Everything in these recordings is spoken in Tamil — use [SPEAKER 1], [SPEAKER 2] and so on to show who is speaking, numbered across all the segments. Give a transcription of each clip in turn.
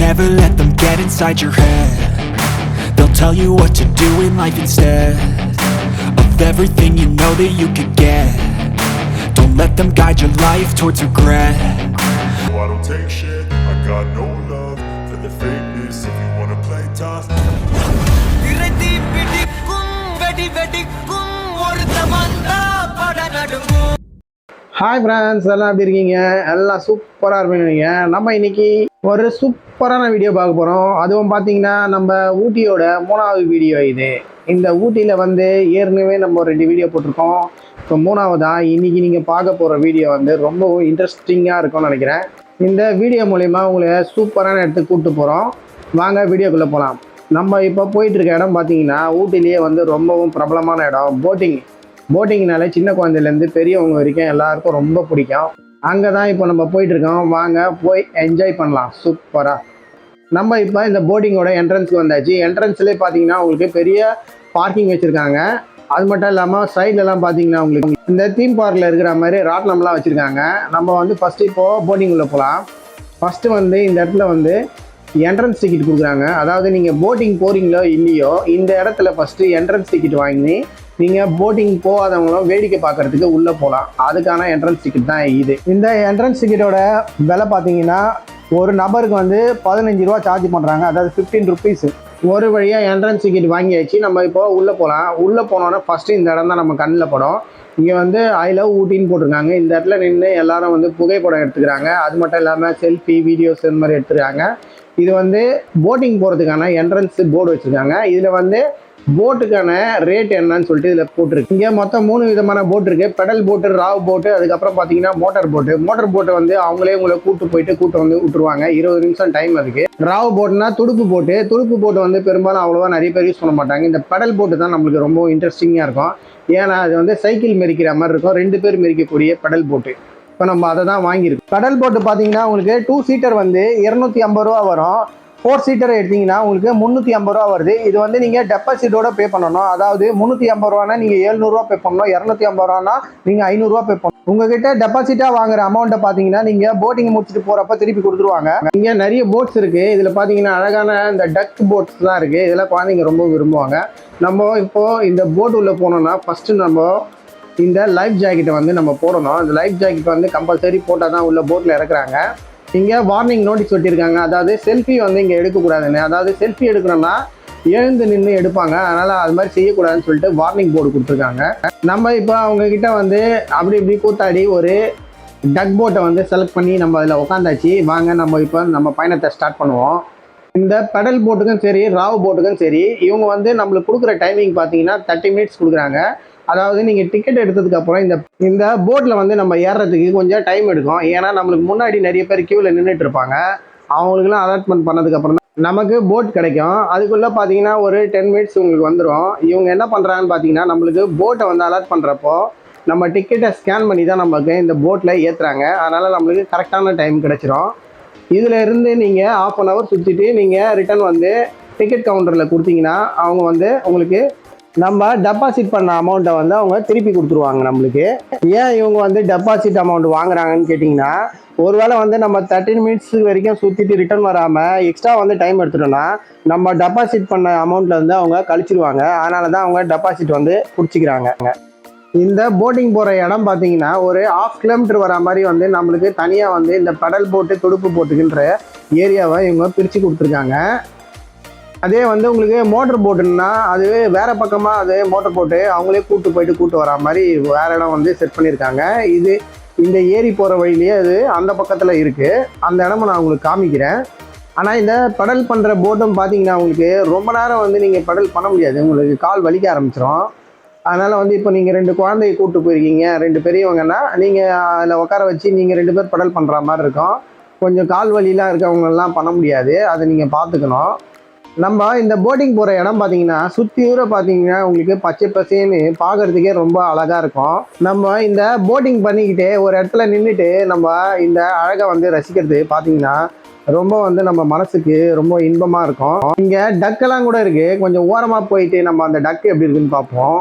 [SPEAKER 1] never let them get inside your head. They'll tell you what to do in life instead of everything you know that you could get. Don't let them guide your life towards regret.
[SPEAKER 2] I don't take shit, I got no love for the fakeness. If you wanna play tough,
[SPEAKER 3] hi friends, எல்லாம் எப்படி இருக்கீங்க? எல்லாம் சூப்பராக இருப்பீங்க. நம்ம இன்னைக்கு ஒரு சூப்பரான வீடியோ பார்க்க போகிறோம். அதுவும் பார்த்தீங்கன்னா நம்ம ஊட்டியோட 3வது வீடியோ இது. இந்த ஊட்டியில் வந்து ஏற்கனவே நம்ம 2 வீடியோ போட்டிருக்கோம். இப்போ 3வதாக இன்னைக்கு நீங்கள் பார்க்க போகிற வீடியோ வந்து ரொம்பவும் இன்ட்ரெஸ்டிங்காக இருக்கும்னு நினைக்கிறேன். இந்த வீடியோ மூலிமா உங்களை சூப்பரான இடத்துக்கு கூப்பிட்டு போகிறோம். வாங்க வீடியோக்குள்ளே போகலாம். நம்ம இப்போ போயிட்டுருக்க இடம் பார்த்தீங்கன்னா ஊட்டிலேயே வந்து ரொம்பவும் பிரபலமான இடம். போட்டிங்னாலே சின்ன குழந்தையிலேருந்து பெரியவங்க வரைக்கும் எல்லாருக்கும் ரொம்ப பிடிக்கும். அங்கே தான் இப்போ நம்ம போயிட்டுருக்கோம். வாங்க போய் என்ஜாய் பண்ணலாம் சூப்பராக. நம்ம இப்போ இந்த போட்டிங்கோட என்ட்ரன்ஸ்க்கு வந்தாச்சு. என்ட்ரன்ஸ்லேயே பார்த்தீங்கன்னா உங்களுக்கு பெரிய பார்க்கிங் வச்சுருக்காங்க. அது மட்டும் இல்லாமல் சைட்லலாம் பார்த்தீங்கன்னா உங்களுக்கு இந்த தீம் பார்க்கில் இருக்கிற மாதிரி ராட்னம்லாம் வச்சுருக்காங்க. நம்ம வந்து ஃபஸ்ட்டு இப்போது போட்டிங் உள்ள போகலாம். ஃபஸ்ட்டு வந்து இந்த இடத்துல வந்து என்ட்ரன்ஸ் டிக்கெட் கொடுக்குறாங்க. அதாவது நீங்கள் போட்டிங் போகிறீங்களோ இல்லையோ இந்த இடத்துல ஃபஸ்ட்டு என்ட்ரன்ஸ் டிக்கெட் வாங்கி நீங்கள் போட்டிங் போகாதவங்களும் வேடிக்கை பார்க்குறதுக்கு உள்ளே போகலாம். அதுக்கான என்ட்ரன்ஸ் டிக்கெட் தான் இது. இந்த என்ட்ரன்ஸ் டிக்கெட்டோட விலை பார்த்தீங்கன்னா ஒரு நபருக்கு வந்து 15 ரூபா சார்ஜ் பண்ணுறாங்க. அதாவது 15 ருபீஸ். ஒரு வழியாக என்ட்ரன்ஸ் டிக்கெட் வாங்கியாச்சு. நம்ம இப்போ உள்ளே போகலாம். உள்ளே போனோன்னா ஃபஸ்ட்டு இந்த இடம் தான் நம்ம கண்ணில் படும். இங்கே வந்து ஐ லவ் ஊட்டின்னு போட்டிருக்காங்க. இந்த இடத்துல நின்று எல்லாரும் வந்து புகைப்படம் எடுத்துக்கிறாங்க. அது மட்டும் இல்லாமல் செல்ஃபி வீடியோஸ் இந்த மாதிரி எடுத்துக்கிறாங்க. இது வந்து போட்டிங் போகிறதுக்கான என்ட்ரன்ஸ் போர்டு வச்சுருக்காங்க. இதில் வந்து போட்டுக்கான ரேட் என்னன்னு சொல்லிட்டு இதில் போட்டிருக்கு. இங்கே மொத்தம் 3 விதமான போட் இருக்குது. பெடல் போட்டு, ராவ் போட்டு, அதுக்கப்புறம் பார்த்தீங்கன்னா மோட்டார் போட்டு வந்து அவங்களே உங்களை கூட்டு வந்து விட்டுருவாங்க. 20 நிமிஷம் டைம் அதுக்கு. ராவ் போட்டுனா துடுப்பு போட்டு வந்து பெரும்பாலும் அவ்வளோவா நிறைய பேர் யூஸ் பண்ண மாட்டாங்க. இந்த பெடல் போட்டு தான் நம்மளுக்கு ரொம்ப இன்ட்ரெஸ்டிங்காக இருக்கும். ஏன்னா அது வந்து சைக்கிள் மெரிக்கிற மாதிரி இருக்கும். 2 பேர் மெரிக்கக்கூடிய பெடல் போட்டு. இப்போ நம்ம அதை தான் வாங்கியிருக்கோம். பெடல் போட்டு பார்த்தீங்கன்னா உங்களுக்கு 2 சீட்டர் வந்து 250 ரூபா வரும். 4 சீட்டர் எடுத்தீங்கன்னா உங்களுக்கு 350 ரூபா வருது. இது வந்து நீங்கள் டெபாசிட்டோட பே பண்ணணும். அதாவது 350 ரூபானா நீங்கள் 700 ரூபா பே பண்ணணும். 250 ரூபானா நீங்கள் 500 ரூபா பே பண்ணணும். உங்ககிட்ட டெபாசிட்டாக வாங்குற அமௌண்ட்டை பார்த்தீங்கன்னா நீங்கள் போட்டிங் முடிச்சுட்டு போகிறப்ப திருப்பி கொடுத்துருவாங்க. இங்கே நிறைய போட்ஸ் இருக்குது. இதில் பார்த்தீங்கன்னா அழகான இந்த டக் போட்ஸ் தான் இருக்குது. இதெல்லாம் குழந்தைங்க ரொம்ப விரும்புவாங்க. நம்ம இப்போது இந்த போட் உள்ள போனோம்னா ஃபஸ்ட்டு நம்ம இந்த லைஃப் ஜாக்கெட்டை வந்து நம்ம போடணும். இந்த லைஃப் ஜாக்கெட் வந்து கம்பல்சரி போட்டால் தான் உள்ள போட்டில் இறக்குறாங்க. இங்கே வார்னிங் நோட்டீஸ் ஒட்டியிருக்காங்க. அதாவது செல்ஃபி வந்து இங்கே எடுக்கக்கூடாதுன்னு. அதாவது செல்ஃபி எடுக்கணும்னா எழுந்து நின்று எடுப்பாங்க. அதனால் அது மாதிரி செய்யக்கூடாதுன்னு சொல்லிட்டு வார்னிங் போர்டு கொடுத்துருக்காங்க. நம்ம இப்போ அவங்கக்கிட்ட வந்து அப்படி இப்படி கூத்தாடி ஒரு டக் போட்டை வந்து செலக்ட் பண்ணி நம்ம அதில் உட்காந்தாச்சு. வாங்க நம்ம இப்போ நம்ம பயணத்தை ஸ்டார்ட் பண்ணுவோம். இந்த பெடல் போட்டுக்கும் சரி, ராவ் போட்டுக்கும் சரி, இவங்க வந்து நம்மளுக்கு கொடுக்குற டைமிங் பார்த்தீங்கன்னா 30 மினிட்ஸ் கொடுக்குறாங்க. அதாவது நீங்கள் டிக்கெட் எடுத்ததுக்கப்புறம் இந்த போட்டில் வந்து நம்ம ஏறுறதுக்கு கொஞ்சம் டைம் எடுக்கும். ஏன்னா நம்மளுக்கு முன்னாடி நிறைய பேர் க்யூவில் நின்றுட்டு இருப்பாங்க. அவங்களுக்குலாம் அலாட்மெண்ட் பண்ணதுக்கப்புறம் தான் நமக்கு போட் கிடைக்கும். அதுக்குள்ளே பார்த்தீங்கன்னா ஒரு 10 மினிட்ஸ் உங்களுக்கு வந்துடும். இவங்க என்ன பண்ணுறாங்கன்னு பார்த்தீங்கன்னா நம்மளுக்கு போட்டை வந்து அலாட் பண்ணுறப்போ நம்ம டிக்கெட்டை ஸ்கேன் பண்ணி தான் நமக்கு இந்த போட்டில் ஏற்றுறாங்க. அதனால் நம்மளுக்கு கரெக்டான டைம் கிடச்சிரும். இதில் இருந்து நீங்கள் 1/2 அன் ஹவர் சுற்றிட்டு நீங்கள் ரிட்டன் வந்து டிக்கெட் கவுண்டரில் கொடுத்தீங்கன்னா அவங்க வந்து உங்களுக்கு நம்ம டெபாசிட் பண்ண அமௌண்ட்டை வந்து அவங்க திருப்பி கொடுத்துருவாங்க நம்மளுக்கு. ஏன் இவங்க வந்து டெபாசிட் அமௌண்ட் வாங்குறாங்கன்னு கேட்டிங்கன்னா, ஒருவேளை வந்து நம்ம 30 மினிட்ஸ் வரைக்கும் சுற்றிட்டு ரிட்டர்ன் வராமல் எக்ஸ்ட்ரா வந்து டைம் எடுத்துட்டோம்னா நம்ம டெபாசிட் பண்ண அமௌண்ட்டில் வந்து அவங்க கழிச்சிருவாங்க. அதனால தான் அவங்க டெபாசிட் வந்து பிடிச்சிக்கிறாங்க. இந்த போட்டிங் போகிற இடம் பார்த்தீங்கன்னா ஒரு 1/2 கிலோமீட்டர் வர மாதிரி வந்து நம்மளுக்கு தனியாக வந்து இந்த பெடல் போட்டு, துடுப்பு போட்டுக்கின்ற ஏரியாவை இவங்க பிரித்து கொடுத்துருக்காங்க. அதே வந்து உங்களுக்கு மோட்டர் போட்டுன்னா அது வேறு பக்கமாக அது மோட்டர் போட்டு அவங்களே கூட்டு வரா மாதிரி வேறு இடம் வந்து செட் பண்ணியிருக்காங்க. இது இந்த ஏரி போகிற வழியிலேயே அது அந்த பக்கத்தில் இருக்குது. அந்த இடமும் நான் உங்களுக்கு காமிக்கிறேன். ஆனால் இந்த பெடல் பண்ணுற போட்டும் பார்த்தீங்கன்னா உங்களுக்கு ரொம்ப நேரம் வந்து நீங்கள் பெடல் பண்ண முடியாது. உங்களுக்கு கால் வலிக்க ஆரம்பிச்சிடும். அதனால் வந்து இப்போ நீங்கள் 2 குழந்தைய கூப்பிட்டு போயிருக்கீங்க, 2 பெரியவங்கன்னா நீங்கள் அதில் உட்கார வச்சு நீங்கள் 2 பேர் பெடல் பண்ணுற மாதிரி இருக்கும். கொஞ்சம் கால் வலிலாம் இருக்கவங்கெல்லாம் பண்ண முடியாது. அதை நீங்கள் பார்த்துக்கணும். நம்ம இந்த போட்டிங் போகிற இடம் பார்த்தீங்கன்னா சுற்றி ஊரை பார்த்தீங்கன்னா உங்களுக்கு பச்சை பசேன்னு பார்க்குறதுக்கே ரொம்ப அழகாக இருக்கும். நம்ம இந்த போட்டிங் பண்ணிக்கிட்டு ஒரு இடத்துல நின்றுட்டு நம்ம இந்த அழகை வந்து ரசிக்கிறது பார்த்தீங்கன்னா ரொம்ப வந்து நம்ம மனசுக்கு ரொம்ப இன்பமாக இருக்கும். இங்கே டக்கெல்லாம் கூட இருக்குது. கொஞ்சம் ஓரமாக போயிட்டு நம்ம அந்த டக்கு எப்படி இருக்குன்னு பார்ப்போம்.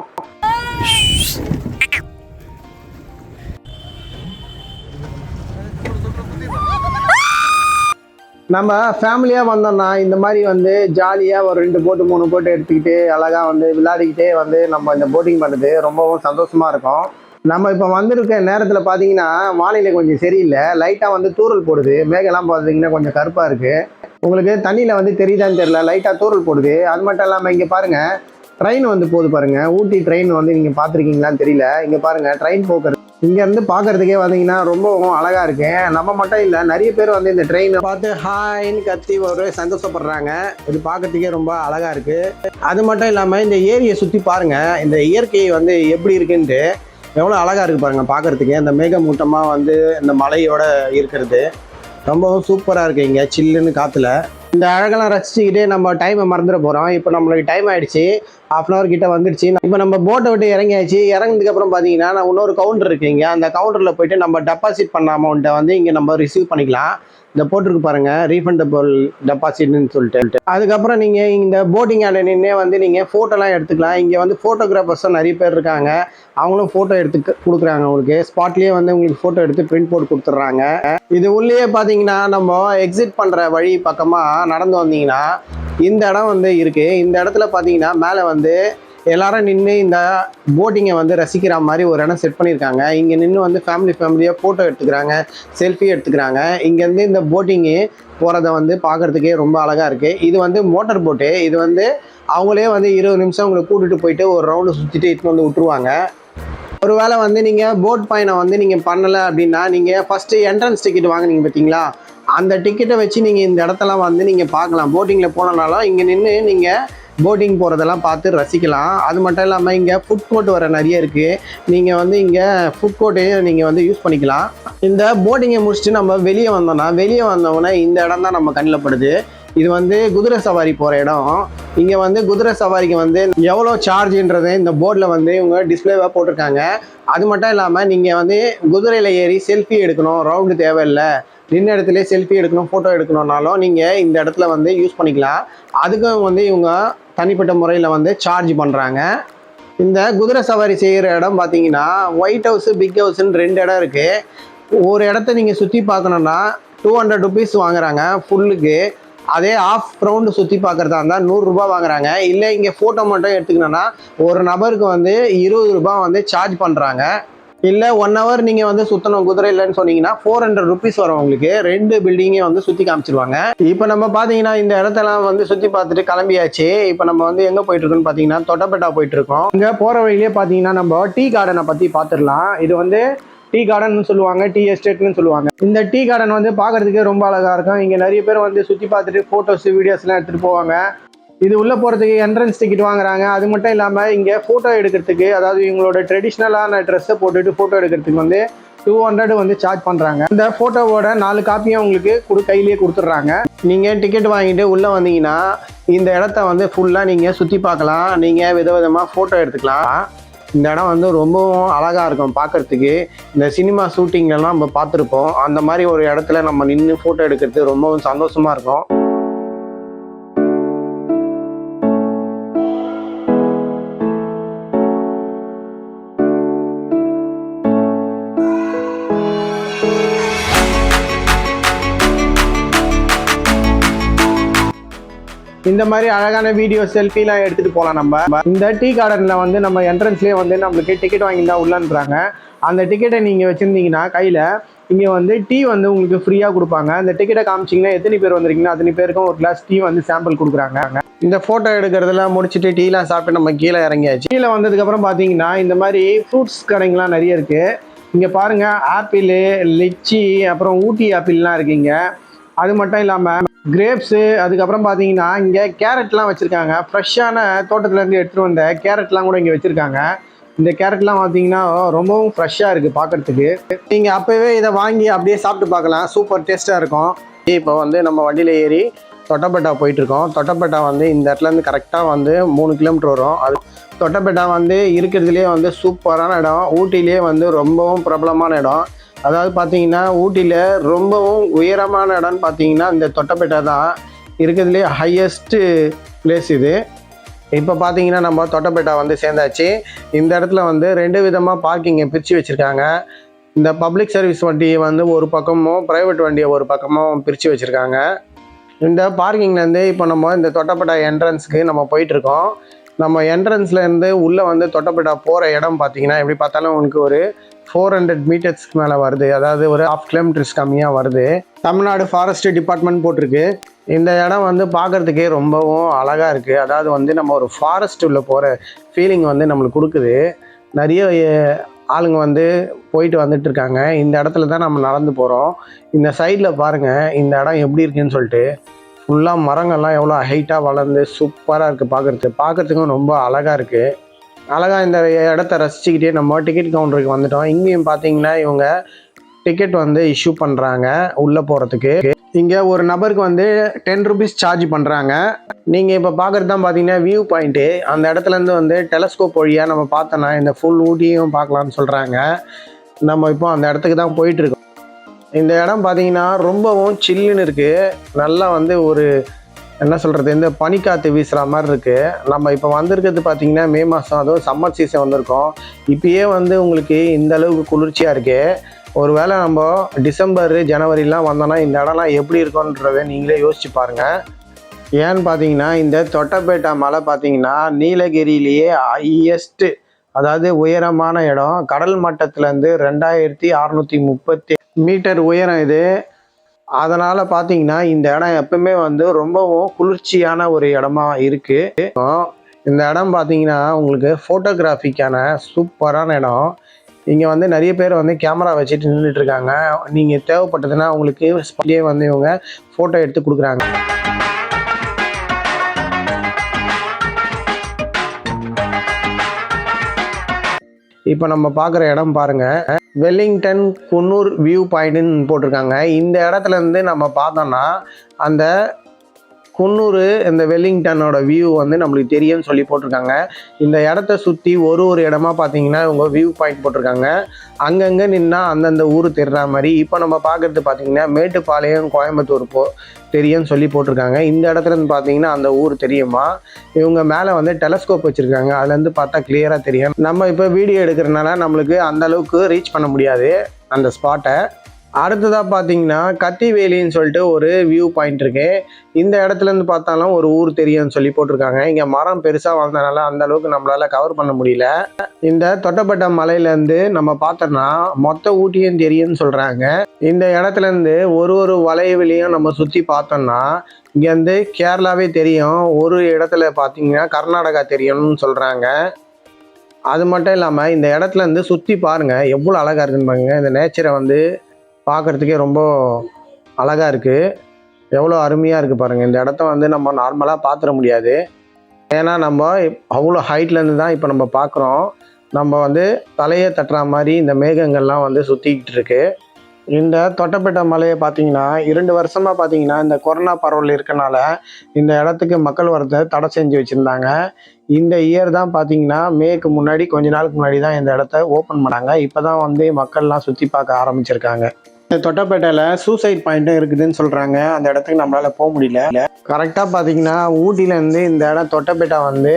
[SPEAKER 3] நம்ம ஃபேமிலியாக வந்தோம்னா இந்த மாதிரி வந்து ஜாலியாக ஒரு 2 போட்டு 3 போட்டு எடுத்துக்கிட்டு அழகாக வந்து விளையாடிக்கிட்டே வந்து நம்ம இந்த போட்டிங் பண்ணுறது ரொம்பவும் சந்தோஷமாக இருக்கும். நம்ம இப்போ வந்திருக்க நேரத்தில் பார்த்தீங்கன்னா வானிலை கொஞ்சம் சரியில்லை, லைட்டாக வந்து தூறல் போடுது, மேகெல்லாம் பார்த்தீங்கன்னா கொஞ்சம் கருப்பாக இருக்குது. உங்களுக்கு தண்ணியில் வந்து தெரியுதான்னு தெரியல, லைட்டாக தூறல் போடுது. அது மட்டும் இல்லாமல் இங்கே பாருங்கள் ட்ரெயின் வந்து போகுது பாருங்கள், ஊட்டி ட்ரெயின் வந்து நீங்கள் பார்த்துருக்கீங்களான்னு தெரியல. இங்கே பாருங்கள் ட்ரெயின் போக்குறது இங்கேருந்து பார்க்குறதுக்கே பார்த்தீங்கன்னா ரொம்பவும் அழகாக இருக்கு. நம்ம மட்டும் இல்லை, நிறைய பேர் வந்து இந்த ட்ரெயினை பார்த்து ஹாய்ன்னு கத்தி ஒரு சந்தோஷப்படுறாங்க. இது பார்க்கறதுக்கே ரொம்ப அழகாக இருக்குது. அது மட்டும் இல்லாமல் இந்த ஏரியை சுற்றி பாருங்கள், இந்த இயற்கை வந்து எப்படி இருக்குன்ட்டு எவ்வளோ அழகாக இருக்குது பாருங்கள் பார்க்குறதுக்கு. இந்த மேகமூட்டமாக வந்து இந்த மலையோட இருக்கிறது ரொம்பவும் சூப்பராக இருக்குது. இங்கே சில்லுன்னு காற்றுல இந்த அழகெல்லாம் ரசிச்சுக்கிட்டே நம்ம டைமை மறந்துட போகிறோம். இப்போ நம்மளுக்கு டைம் ஆகிடுச்சு, 1/2 hour கிட்ட வந்துடுச்சு. இப்போ நம்ம போட்டை விட்டு இறங்கியாச்சு. இறங்கினதுக்கப்புறம் பார்த்தீங்கன்னா நான் இன்னொரு கவுண்டர் இருக்குது இங்கே, அந்த கவுண்டரில் போய்ட்டு நம்ம டெபாசிட் பண்ண அமௌண்ட்டை வந்து இங்கே நம்ம ரிசீவ் பண்ணிக்கலாம். இந்த போட்டிருக்கு பாருங்கள் ரீஃபண்டபிள் டெபாசிட்னு சொல்லிட்டு. அதுக்கப்புறம் நீங்கள் இந்த போட்டிங் ஆட நின்னே வந்து நீங்கள் ஃபோட்டோலாம் எடுத்துக்கலாம். இங்கே வந்து ஃபோட்டோகிராஃபர்ஸும் நிறைய பேர் இருக்காங்க, அவங்களும் ஃபோட்டோ எடுத்து கொடுக்குறாங்க. உங்களுக்கு ஸ்பாட்லேயே வந்து உங்களுக்கு ஃபோட்டோ எடுத்து பிரிண்ட் போட்டு கொடுத்துட்றாங்க. இது உள்ளே பார்த்தீங்கன்னா நம்ம எக்ஸிட் பண்ணுற வழி பக்கமாக நடந்து வந்தீங்கன்னா இந்த இடம் வந்து இருக்குது. இந்த இடத்துல பார்த்தீங்கன்னா மேலே வந்து எல்லாரும் நின்று இந்த போட்டிங்கை வந்து ரசிக்கிற மாதிரி ஒரு இடம் செட் பண்ணியிருக்காங்க. இங்கே நின்று வந்து ஃபேமிலியாக ஃபோட்டோ எடுத்துக்கிறாங்க, செல்ஃபி எடுத்துக்கிறாங்க. இங்கேருந்து இந்த போட்டிங்கு போகிறத வந்து பார்க்குறதுக்கே ரொம்ப அழகாக இருக்குது. இது வந்து மோட்டர் போட்டு, இது வந்து அவங்களே வந்து 20 நிமிஷம் உங்களை கூட்டிகிட்டு போயிட்டு ஒரு ரவுண்டு சுற்றிட்டு இட்டு வந்து விட்டுருவாங்க. ஒரு வேளை வந்து நீங்கள் போட் பயணம் வந்து நீங்கள் பண்ணலை அப்படின்னா நீங்கள் ஃபஸ்ட்டு என்ட்ரன்ஸ் டிக்கெட் வாங்கினீங்க பார்த்தீங்களா, அந்த டிக்கெட்டை வச்சு நீங்கள் இந்த இடத்தெல்லாம் வந்து நீங்கள் பார்க்கலாம். போட்டிங்கில் போனனாலும் இங்கே நின்று நீங்கள் போட்டிங் போகிறதெல்லாம் பார்த்து ரசிக்கலாம். அது மட்டும் இல்லாமல் இங்கே ஃபுட் கோர்ட் வர நிறைய இருக்குது, நீங்கள் வந்து இங்கே ஃபுட் கோர்ட்டையும் நீங்கள் வந்து யூஸ் பண்ணிக்கலாம். இந்த போட்டிங்கை முடிச்சுட்டு நம்ம வெளியே வந்தோம்னா இந்த இடம் தான் நம்ம கண்ணில் படுது. இது வந்து குதிரை சவாரி போகிற இடம். இங்கே வந்து குதிரை சவாரிக்கு வந்து எவ்வளோ சார்ஜுன்றது இந்த போர்டில் வந்து இவங்க டிஸ்பிளேவாக போட்டிருக்காங்க. அது மட்டும் இல்லாமல் நீங்கள் வந்து குதிரையில் ஏறி செல்ஃபி எடுக்கணும், ரவுண்டு தேவையில்லை, நின்ன இடத்துல செல்ஃபி எடுக்கணும், ஃபோட்டோ எடுக்கணுன்னாலும் நீங்கள் இந்த இடத்துல வந்து யூஸ் பண்ணிக்கலாம். அதுக்கும் வந்து இவங்க தனிப்பட்ட முறையில் வந்து சார்ஜ் பண்ணுறாங்க. இந்த குதிரை சவாரி செய்கிற இடம் பார்த்தீங்கன்னா ஒயிட் ஹவுஸு பிக் ஹவுஸுன்னு 2 இடம் இருக்குது. ஒரு இடத்த நீங்கள் சுற்றி பார்க்கணுன்னா 200 rupees வாங்குறாங்க ஃபுல்லுக்கு. அதே ஆஃப் ரவுண்டு சுற்றி பார்க்குறதா இருந்தால் 100 ரூபா வாங்குறாங்க. இல்லை இங்கே ஃபோட்டோ மட்டும் எடுத்துக்கணுன்னா ஒரு நபருக்கு வந்து 20 ரூபா வந்து சார்ஜ் பண்ணுறாங்க. இல்லை 1 hour நீங்கள் வந்து சுற்றணும் குதிரை இல்லைன்னு சொன்னீங்கன்னா 400 rupees வரும். உங்களுக்கு 2 பில்டிங்கே வந்து சுற்றி காமிச்சிருவாங்க. இப்போ நம்ம பார்த்தீங்கன்னா இந்த இடத்தெல்லாம் வந்து சுற்றி பார்த்துட்டு கிளம்பியாச்சு. இப்போ நம்ம வந்து எங்கே போயிட்டுருக்கோன்னு பார்த்தீங்கன்னா தொட்டபெட்டா போயிட்டுருக்கோம். இங்கே போகிற வழியிலே பார்த்தீங்கன்னா நம்ம டீ கார்டனை பற்றி பார்த்துடலாம். இது வந்து டீ கார்டன் சொல்லுவாங்க, டீ எஸ்டேட்னு சொல்லுவாங்க. இந்த டீ கார்டன் வந்து பார்க்குறதுக்கே ரொம்ப அழகாக இருக்கும். இங்கே நிறைய பேர் வந்து சுற்றி பார்த்துட்டு ஃபோட்டோஸ் வீடியோஸ்லாம் எடுத்துகிட்டு போவாங்க. இது உள்ளே போகிறதுக்கு என்ட்ரன்ஸ் டிக்கெட் வாங்குறாங்க. அது மட்டும் இல்லாமல் இங்கே ஃபோட்டோ எடுக்கிறதுக்கு, அதாவது இவங்களோட ட்ரெடிஷ்னலான ட்ரெஸ்ஸை போட்டுட்டு ஃபோட்டோ எடுக்கிறதுக்கு வந்து 200 வந்து சார்ஜ் பண்ணுறாங்க. இந்த ஃபோட்டோவோட 4 காப்பியும் உங்களுக்கு கையிலேயே கொடுத்துட்றாங்க. நீங்கள் டிக்கெட் வாங்கிட்டு உள்ளே வந்தீங்கன்னா இந்த இடத்த வந்து ஃபுல்லாக நீங்கள் சுற்றி பார்க்கலாம். நீங்கள் விதவிதமாக ஃபோட்டோ எடுத்துக்கலாம். இந்த இடம் வந்து ரொம்பவும் அழகாக இருக்கும் பார்க்குறதுக்கு. இந்த சினிமா ஷூட்டிங்லாம் நம்ம பார்த்துருப்போம், அந்த மாதிரி ஒரு இடத்துல நம்ம நின்று ஃபோட்டோ எடுக்கிறது ரொம்பவும் சந்தோஷமாக இருக்கும். இந்த மாதிரி அழகான வீடியோ செல்ஃபிலாம் எடுத்துகிட்டு போகலாம். நம்ம இந்த டீ கார்டனில் வந்து நம்ம என்ட்ரன்ஸ்லேயே வந்து நம்மளுக்கு டிக்கெட் வாங்கியிருந்தா உள்ளன்றாங்க. அந்த டிக்கெட்டை நீங்கள் வச்சுருந்தீங்கன்னா கையில் இங்கே வந்து டீ வந்து உங்களுக்கு ஃப்ரீயாக கொடுப்பாங்க. அந்த டிக்கெட்டை காமிச்சிங்கன்னா எத்தனை பேர் வந்திருக்கீங்கன்னா அத்தனை பேருக்கும் ஒரு கிளாஸ் டீ வந்து சாம்பிள் கொடுக்குறாங்க. இந்த ஃபோட்டோ எடுக்கிறதுலாம் முடிச்சுட்டு டீலாம் சாப்பிட்டு நம்ம கீழே இறங்கியாச்சு. கீழே வந்ததுக்கப்புறம் பார்த்தீங்கன்னா இந்த மாதிரி ஃப்ரூட்ஸ் கடைங்களாம் நிறைய இருக்குது. இங்கே பாருங்கள் ஆப்பிள், லிச்சி, அப்புறம் ஊட்டி ஆப்பிள்லாம் இருக்குங்க. அது மட்டும் இல்லாமல் கிரேப்ஸு, அதுக்கப்புறம் பார்த்தீங்கன்னா இங்கே கேரட்லாம் வச்சுருக்காங்க. ஃப்ரெஷ்ஷான தோட்டத்துலேருந்து எடுத்துகிட்டு வந்த கேரட்லாம் கூட இங்கே வச்சுருக்காங்க. இந்த கேரட்லாம் பார்த்தீங்கன்னா ரொம்பவும் ஃப்ரெஷ்ஷாக இருக்குது பார்க்குறதுக்கு. நீங்கள் அப்போவே இதை வாங்கி அப்படியே சாப்பிட்டு பார்க்கலாம், சூப்பர் டேஸ்ட்டாக இருக்கும். இப்போ வந்து நம்ம வண்டியில் ஏறி தொட்டபெட்டா போயிட்டுருக்கோம். தொட்டபெட்டா வந்து இந்த இடத்துலேருந்து கரெக்டாக வந்து 3 கிலோமீட்டர் வரும். அது தொட்டபெட்டா வந்து இருக்கிறதுலே வந்து சூப்பரான இடம். ஊட்டிலே வந்து ரொம்பவும் பிரபலமான இடம். அதாவது பார்த்தீங்கன்னா ஊட்டியில் ரொம்பவும் உயரமான இடம்னு பார்த்தீங்கன்னா இந்த தொட்டபெட்டா தான் இருக்கிறதுலே ஹையஸ்ட்டு பிளேஸ் இது. இப்போ பார்த்தீங்கன்னா நம்ம தொட்டபெட்டா வந்து சேர்ந்தாச்சு. இந்த இடத்துல வந்து 2 விதமாக பார்க்கிங்கை பிரித்து வச்சுருக்காங்க. இந்த பப்ளிக் சர்வீஸ் வண்டியை வந்து ஒரு பக்கமும், ப்ரைவேட் வண்டியை ஒரு பக்கமும் பிரித்து வச்சுருக்காங்க. இந்த பார்க்கிங்லேருந்து இப்போ நம்ம இந்த தொட்டபெட்டா என்ட்ரன்ஸுக்கு நம்ம போயிட்டுருக்கோம். நம்ம என்ட்ரன்ஸ்லேருந்து உள்ளே வந்து தொட்டபெட்டா போகிற இடம் பார்த்தீங்கன்னா எப்படி பார்த்தாலும் உங்களுக்கு ஒரு 400 மீட்டர்ஸ்க்கு மேலே வருது. அதாவது ஒரு 1/2 கிலோமீட்டர்ஸ் கம்மியாக வருது. தமிழ்நாடு ஃபாரஸ்ட் டிபார்ட்மெண்ட் போட்டிருக்கு. இந்த இடம் வந்து பார்க்குறதுக்கே ரொம்பவும் அழகாக இருக்குது. அதாவது வந்து நம்ம ஒரு ஃபாரஸ்ட் உள்ள போகிற ஃபீலிங் வந்து நம்மளுக்கு கொடுக்குது. நிறைய ஆளுங்க வந்து போயிட்டு வந்துட்டு இருக்காங்க. இந்த இடத்துல தான் நம்ம நடந்து போகிறோம். இந்த சைடில் பாருங்கள் இந்த இடம் எப்படி இருக்குன்னு சொல்லிட்டு. ஃபுல்லாக மரங்கள்லாம் எவ்வளோ ஹைட்டாக வளர்ந்து சூப்பராக இருக்குது பார்க்குறதுக்கும் ரொம்ப அழகாக இருக்குது. அழகாக இந்த இடத்த ரசிச்சுக்கிட்டே நம்ம டிக்கெட் கவுண்டருக்கு வந்துட்டோம். இங்கேயும் பார்த்தீங்கன்னா இவங்க டிக்கெட் வந்து இஷ்யூ பண்ணுறாங்க உள்ளே போகிறதுக்கு. இங்கே ஒரு நபருக்கு வந்து 10 rupees சார்ஜ் பண்ணுறாங்க. நீங்கள் இப்போ பார்க்குறது தான் பார்த்தீங்கன்னா வியூ பாயிண்ட்டு. அந்த இடத்துலேருந்து வந்து டெலஸ்கோப் வழியாக நம்ம பார்த்தோன்னா இந்த ஃபுல் ஊட்டியும் பார்க்கலான்னு சொல்கிறாங்க. நம்ம இப்போ அந்த இடத்துக்கு தான் போயிட்டுருக்கோம். இந்த இடம் பார்த்தீங்கன்னா ரொம்பவும் சில்லுன்னு இருக்குது. நல்லா வந்து ஒரு என்ன சொல்கிறது, இந்த பனிக்காற்று வீசுகிற மாதிரி இருக்குது. நம்ம இப்போ வந்திருக்கிறது பார்த்தீங்கன்னா மே மாதம், அதுவும் சம்மர் சீசன் வந்திருக்கோம். இப்போயே வந்து உங்களுக்கு இந்த அளவுக்கு குளிர்ச்சியாக இருக்குது. ஒரு வேளை நம்ம டிசம்பர் ஜனவரிலாம் வந்தோன்னா இந்த இடம்லாம் எப்படி இருக்குன்றதை நீங்களே யோசிச்சு பாருங்கள். ஏன்னு பார்த்தீங்கன்னா இந்த தொட்டபெட்டா மலை பார்த்தீங்கன்னா நீலகிரியிலேயே ஹையஸ்ட்டு, அதாவது உயரமான இடம். கடல் மட்டத்துலேருந்து 2630 மீட்டர் உயரம் இது. அதனால் பார்த்தீங்கன்னா இந்த இடம் எப்பவுமே வந்து ரொம்பவும் குளிர்ச்சியான ஒரு இடமா இருக்குது. இந்த இடம் பார்த்தீங்கன்னா உங்களுக்கு ஃபோட்டோகிராஃபிக்கான சூப்பரான இடம். இங்கே வந்து நிறைய பேர் வந்து கேமரா வச்சுட்டு நின்றுட்டு இருக்காங்க. நீங்கள் தேவைப்பட்டதுன்னா உங்களுக்கு ஸ்பாட்லேயே வந்து இவங்க ஃபோட்டோ எடுத்து கொடுக்குறாங்க. இப்போ நம்ம பார்க்குற இடம் பாருங்கள், வெல்லிங்டன் குன்னூர் வியூ பாயிண்ட்டுன்னு போட்டிருக்காங்க. இந்த இடத்துலேருந்து நம்ம பார்த்தோன்னா அந்த குன்னூர், இந்த வெல்லிங்டனோட வியூ வந்து நம்மளுக்கு தெரியும்னு சொல்லி போட்டிருக்காங்க. இந்த இடத்த சுற்றி ஒரு இடமா பார்த்தீங்கன்னா இவங்க வியூ பாயிண்ட் போட்டிருக்காங்க. அங்கங்கே நின்னா அந்தந்த ஊர் தெரிகிற மாதிரி. இப்போ நம்ம பார்க்குறது பார்த்தீங்கன்னா மேட்டுப்பாளையம் கோயம்புத்தூர் தெரியும்னு சொல்லி போட்டிருக்காங்க. இந்த இடத்துலேருந்து பார்த்தீங்கன்னா அந்த ஊர் தெரியுமா. இவங்க மேலே வந்து டெலஸ்கோப் வச்சுருக்காங்க. அதுலேருந்து பார்த்தா கிளியராக தெரியும். நம்ம இப்போ வீடியோ எடுக்கிறதுனால நம்மளுக்கு அந்த அளவுக்கு ரீச் பண்ண முடியாது அந்த ஸ்பாட்டை. அடுத்ததாக பார்த்தீங்கன்னா கத்திவேலின்னு சொல்லிட்டு ஒரு வியூ பாயிண்ட் இருக்குது. இந்த இடத்துலேருந்து பார்த்தாலும் ஒரு ஊர் தெரியும்னு சொல்லி போட்டிருக்காங்க. இங்கே மரம் பெருசாக வளர்ந்தனால அந்த அளவுக்கு நம்மளால் கவர் பண்ண முடியல. இந்த தொட்டபெட்டா மலையிலேருந்து நம்ம பார்த்தோன்னா மொத்த ஊட்டியும் தெரியும்னு சொல்கிறாங்க. இந்த இடத்துலேருந்து ஒரு வளைவுலையும் நம்ம சுற்றி பார்த்தோம்னா இங்கேருந்து கேரளாவே தெரியும். ஒரு இடத்துல பார்த்தீங்கன்னா கர்நாடகா தெரியும்னு சொல்கிறாங்க. அது மட்டும் இல்லாமல் இந்த இடத்துலேருந்து சுற்றி பாருங்கள் எவ்வளோ அழகாக இருக்குன்னு பாருங்கள். இந்த நேச்சரை வந்து பார்க்குறதுக்கே ரொம்ப அழகாக இருக்குது. எவ்வளோ அருமையாக இருக்குது பாருங்கள். இந்த இடத்த வந்து நம்ம நார்மலாக பார்த்துட முடியாது. ஏன்னா நம்ம அவ்வளோ ஹைட்லேருந்து தான் இப்போ நம்ம பார்க்குறோம். நம்ம வந்து தலையை தட்டுற மாதிரி இந்த மேகங்கள்லாம் வந்து சுற்றிக்கிட்டு இருக்கு. இந்த தொட்டபெட்டா மலையை பார்த்தீங்கன்னா 2 வருஷமாக பார்த்தீங்கன்னா இந்த கொரோனா பரவல் இருக்கனால இந்த இடத்துக்கு மக்கள் வரதை தடை செஞ்சு வச்சுருந்தாங்க. இந்த இயர் தான் பார்த்தீங்கன்னா மேக்கு முன்னாடி கொஞ்ச நாளுக்கு முன்னாடி தான் இந்த இடத்த ஓப்பன் பண்ணாங்க. இப்போ தான் வந்து மக்கள்லாம் சுற்றி பார்க்க ஆரம்பிச்சிருக்காங்க. இந்த தொட்டபெட்டாவில் சூசைட் பாயிண்ட்டும் இருக்குதுன்னு சொல்கிறாங்க. அந்த இடத்துக்கு நம்மளால் போக முடியல. கரெக்டாக பார்த்தீங்கன்னா ஊட்டியிலேருந்து இந்த இடம் தொட்டபெட்டா வந்து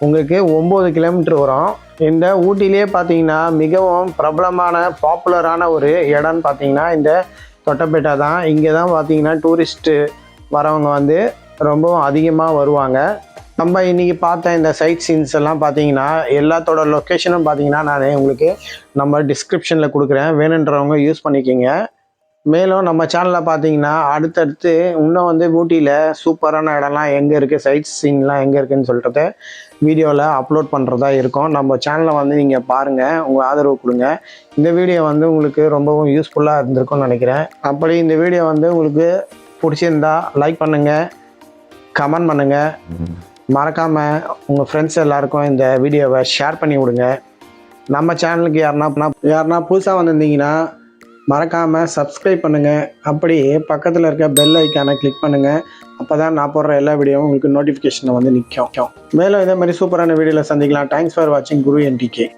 [SPEAKER 3] உங்களுக்கு 9 கிலோமீட்டர் வரும். இந்த ஊட்டிலே பார்த்தீங்கன்னா மிகவும் பிரபலமான பாப்புலரான ஒரு இடம்னு பார்த்தீங்கன்னா இந்த தொட்டபெட்டா தான். இங்கே தான் பார்த்தீங்கன்னா டூரிஸ்ட்டு வரவங்க வந்து ரொம்பவும் அதிகமாக வருவாங்க. நம்ம இன்றைக்கி பார்த்த இந்த சைட் சீன்ஸ் எல்லாம் பார்த்தீங்கன்னா எல்லாத்தோட லொக்கேஷனும் பார்த்தீங்கன்னா நான் உங்களுக்கு நம்ம டிஸ்கிரிப்ஷனில் கொடுக்குறேன், வேணுன்றவங்க யூஸ் பண்ணிக்கிங்க. மேலும் நம்ம சேனலில் பார்த்தீங்கன்னா அடுத்தடுத்து இன்னும் வந்து ஊட்டியில் சூப்பரான இடம்லாம் எங்கே இருக்குது, சைட் சீன்லாம் எங்கே இருக்குதுன்னு சொல்லிட்டு வீடியோவில் அப்லோட் பண்ணுறதா இருக்கும். நம்ம சேனலை வந்து நீங்கள் பாருங்கள், உங்கள் ஆதரவு கொடுங்க. இந்த வீடியோ வந்து உங்களுக்கு ரொம்பவும் யூஸ்ஃபுல்லாக இருந்திருக்கும்னு நினைக்கிறேன். அப்படி இந்த வீடியோ வந்து உங்களுக்கு பிடிச்சிருந்தா லைக் பண்ணுங்கள், கமெண்ட் பண்ணுங்கள். மறக்காமல் உங்கள் ஃப்ரெண்ட்ஸ் எல்லாருக்கும் இந்த வீடியோவை ஷேர் பண்ணி விடுங்க. நம்ம சேனலுக்கு யாருன்னா புதுசாக வந்திருந்தீங்கன்னா மறக்காமல் சப்ஸ்கிரைப் பண்ணுங்கள். அப்படியே பக்கத்தில் இருக்க பெல் ஐக்கானை கிளிக் பண்ணுங்கள். அப்போ தான் நான் போடுற எல்லா வீடியோவும் உங்களுக்கு நோட்டிஃபிகேஷனை வந்து நிற்கும். மேலும் இதே மாதிரி சூப்பரான வீடியோவில் சந்திக்கலாம். தேங்க்ஸ் ஃபார் வாட்சிங் குரு NTK.